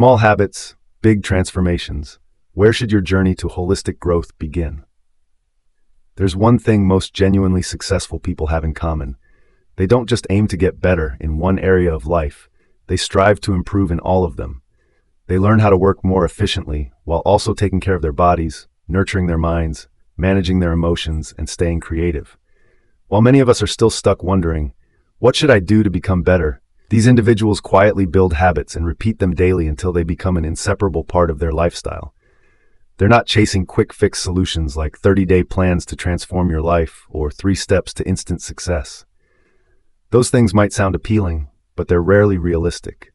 Small habits, big transformations. Where should your journey to holistic growth begin? There's one thing most genuinely successful people have in common. They don't just aim to get better in one area of life. They strive to improve in all of them. They learn how to work more efficiently while also taking care of their bodies, nurturing their minds, managing their emotions, and staying creative. While many of us are still stuck wondering, what should I do to become better? These individuals quietly build habits and repeat them daily until they become an inseparable part of their lifestyle. They're not chasing quick fix solutions like 30-day plans to transform your life or 3 steps to instant success. Those things might sound appealing, but they're rarely realistic.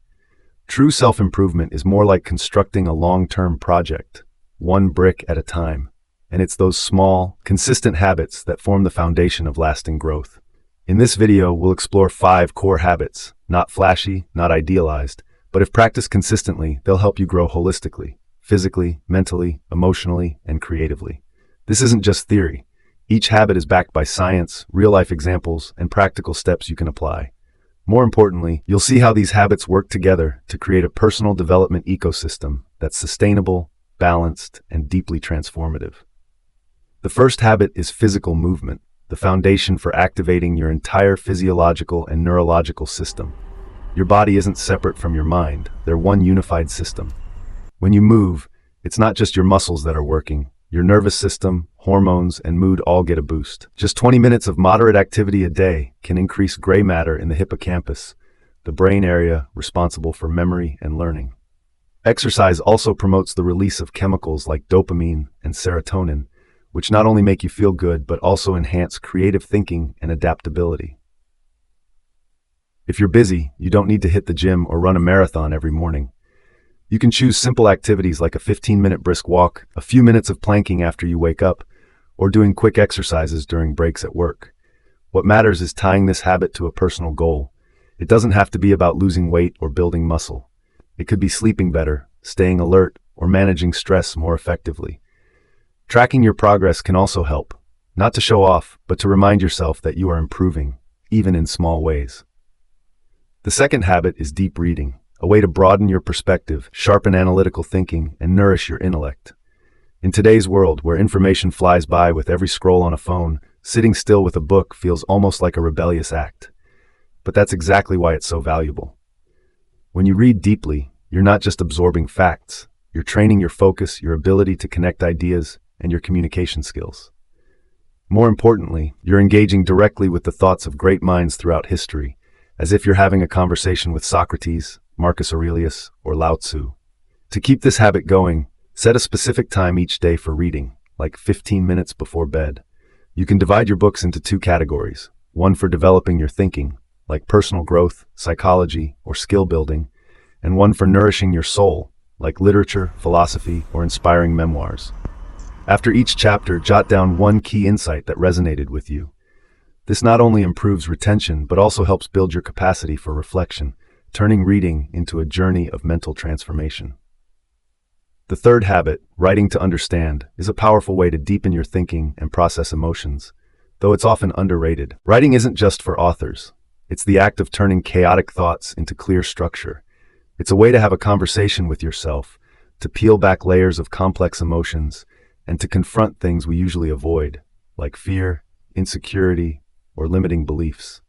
True self-improvement is more like constructing a long-term project, one brick at a time. And it's those small, consistent habits that form the foundation of lasting growth. In this video, we'll explore 5 core habits, not flashy, not idealized, but if practiced consistently, they'll help you grow holistically, physically, mentally, emotionally, and creatively. This isn't just theory. Each habit is backed by science, real-life examples, and practical steps you can apply. More importantly, you'll see how these habits work together to create a personal development ecosystem that's sustainable, balanced, and deeply transformative. The first habit is physical movement, the foundation for activating your entire physiological and neurological system. Your body isn't separate from your mind, they're one unified system. When you move, it's not just your muscles that are working. Your nervous system, hormones, and mood all get a boost. Just 20 minutes of moderate activity a day can increase gray matter in the hippocampus, the brain area responsible for memory and learning. Exercise also promotes the release of chemicals like dopamine and serotonin, which not only make you feel good but also enhance creative thinking and adaptability. If you're busy, you don't need to hit the gym or run a marathon every morning. You can choose simple activities like a 15-minute brisk walk, a few minutes of planking after you wake up, or doing quick exercises during breaks at work. What matters is tying this habit to a personal goal. It doesn't have to be about losing weight or building muscle. It could be sleeping better, staying alert, or managing stress more effectively. Tracking your progress can also help, not to show off, but to remind yourself that you are improving, even in small ways. The second habit is deep reading, a way to broaden your perspective, sharpen analytical thinking, and nourish your intellect. In today's world, where information flies by with every scroll on a phone, sitting still with a book feels almost like a rebellious act. But that's exactly why it's so valuable. When you read deeply, you're not just absorbing facts, you're training your focus, your ability to connect ideas, and your communication skills. More importantly, you're engaging directly with the thoughts of great minds throughout history, as if you're having a conversation with Socrates, Marcus Aurelius, or Lao Tzu. To keep this habit going, set a specific time each day for reading, like 15 minutes before bed. You can divide your books into 2 categories, one for developing your thinking, like personal growth, psychology, or skill building, and one for nourishing your soul, like literature, philosophy, or inspiring memoirs. After each chapter, jot down one key insight that resonated with you. This not only improves retention, but also helps build your capacity for reflection, turning reading into a journey of mental transformation. The third habit, writing to understand, is a powerful way to deepen your thinking and process emotions. Though it's often underrated, writing isn't just for authors. It's the act of turning chaotic thoughts into clear structure. It's a way to have a conversation with yourself, to peel back layers of complex emotions, and to confront things we usually avoid, like fear, insecurity, or limiting beliefs.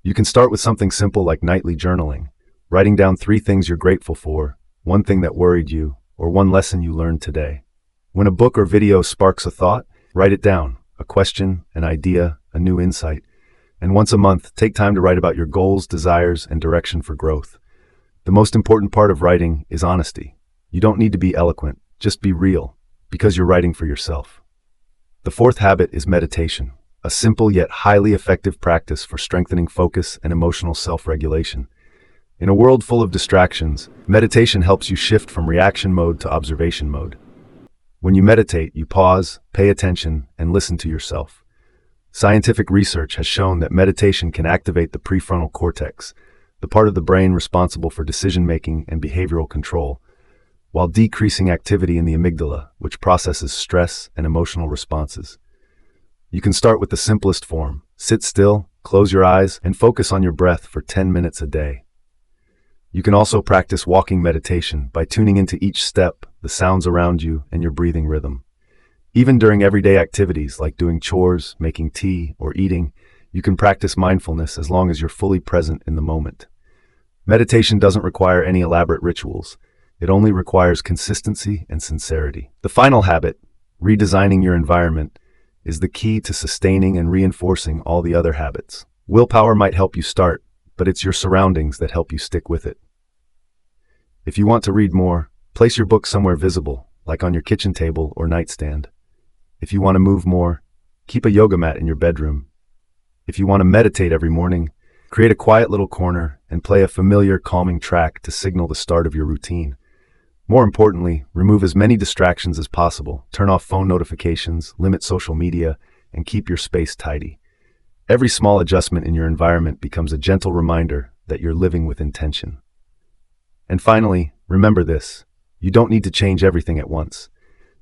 You can start with something simple like nightly journaling, writing down 3 things you're grateful for, 1 thing that worried you, or 1 lesson you learned today. When a book or video sparks a thought, write it down, a question, an idea, a new insight. And once a month, take time to write about your goals, desires, and direction for growth. The most important part of writing is honesty. You don't need to be eloquent, just be real, because you're writing for yourself. The fourth habit is meditation, a simple yet highly effective practice for strengthening focus and emotional self-regulation. In a world full of distractions, meditation helps you shift from reaction mode to observation mode. When you meditate, you pause, pay attention, and listen to yourself. Scientific research has shown that meditation can activate the prefrontal cortex, the part of the brain responsible for decision-making and behavioral control, while decreasing activity in the amygdala, which processes stress and emotional responses. You can start with the simplest form. Sit still, close your eyes, and focus on your breath for 10 minutes a day. You can also practice walking meditation by tuning into each step, the sounds around you, and your breathing rhythm. Even during everyday activities like doing chores, making tea, or eating, you can practice mindfulness as long as you're fully present in the moment. Meditation doesn't require any elaborate rituals. It only requires consistency and sincerity. The final habit, redesigning your environment, is the key to sustaining and reinforcing all the other habits. Willpower might help you start, but it's your surroundings that help you stick with it. If you want to read more, place your book somewhere visible, like on your kitchen table or nightstand. If you want to move more, keep a yoga mat in your bedroom. If you want to meditate every morning, create a quiet little corner and play a familiar, calming track to signal the start of your routine. More importantly, remove as many distractions as possible, turn off phone notifications, limit social media, and keep your space tidy. Every small adjustment in your environment becomes a gentle reminder that you're living with intention. And finally, remember this: you don't need to change everything at once.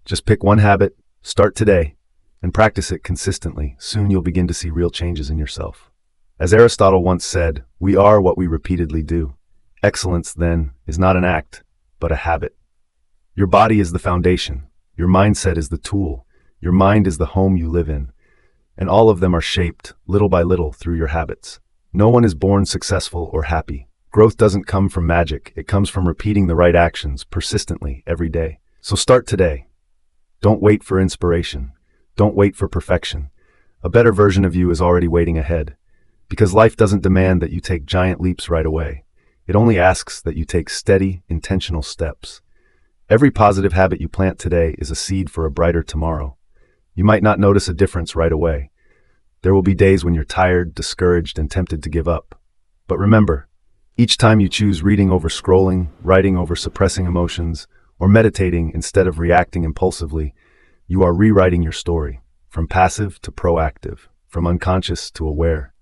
Just pick one habit, start today, and practice it consistently. Soon you'll begin to see real changes in yourself. As Aristotle once said, we are what we repeatedly do. Excellence, then, is not an act, but a habit. Your body is the foundation, your mindset is the tool, your mind is the home you live in, and all of them are shaped, little by little, through your habits. No one is born successful or happy. Growth doesn't come from magic, it comes from repeating the right actions persistently every day. So start today. Don't wait for inspiration. Don't wait for perfection. A better version of you is already waiting ahead. Because life doesn't demand that you take giant leaps right away. It only asks that you take steady, intentional steps. Every positive habit you plant today is a seed for a brighter tomorrow. You might not notice a difference right away. There will be days when you're tired, discouraged, and tempted to give up. But remember, each time you choose reading over scrolling, writing over suppressing emotions, or meditating instead of reacting impulsively, you are rewriting your story, from passive to proactive, from unconscious to aware.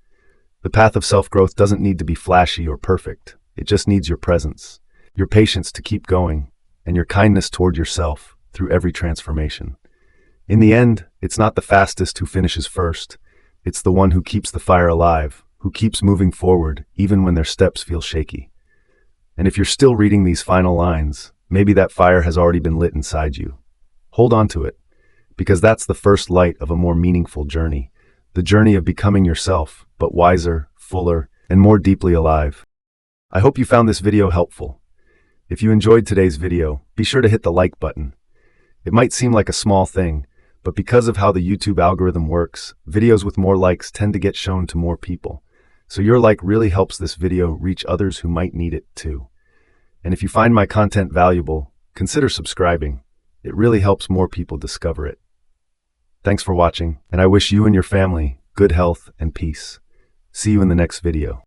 The path of self-growth doesn't need to be flashy or perfect. It just needs your presence, your patience to keep going, and your kindness toward yourself through every transformation. In the end, it's not the fastest who finishes first. It's the one who keeps the fire alive, who keeps moving forward even when their steps feel shaky. And if you're still reading these final lines, maybe that fire has already been lit inside you. Hold on to it, because that's the first light of a more meaningful journey. The journey of becoming yourself, but wiser, fuller, and more deeply alive. I hope you found this video helpful. If you enjoyed today's video, be sure to hit the like button. It might seem like a small thing, but because of how the YouTube algorithm works, videos with more likes tend to get shown to more people. So your like really helps this video reach others who might need it too. And if you find my content valuable, consider subscribing. It really helps more people discover it. Thanks for watching, and I wish you and your family good health and peace. See you in the next video.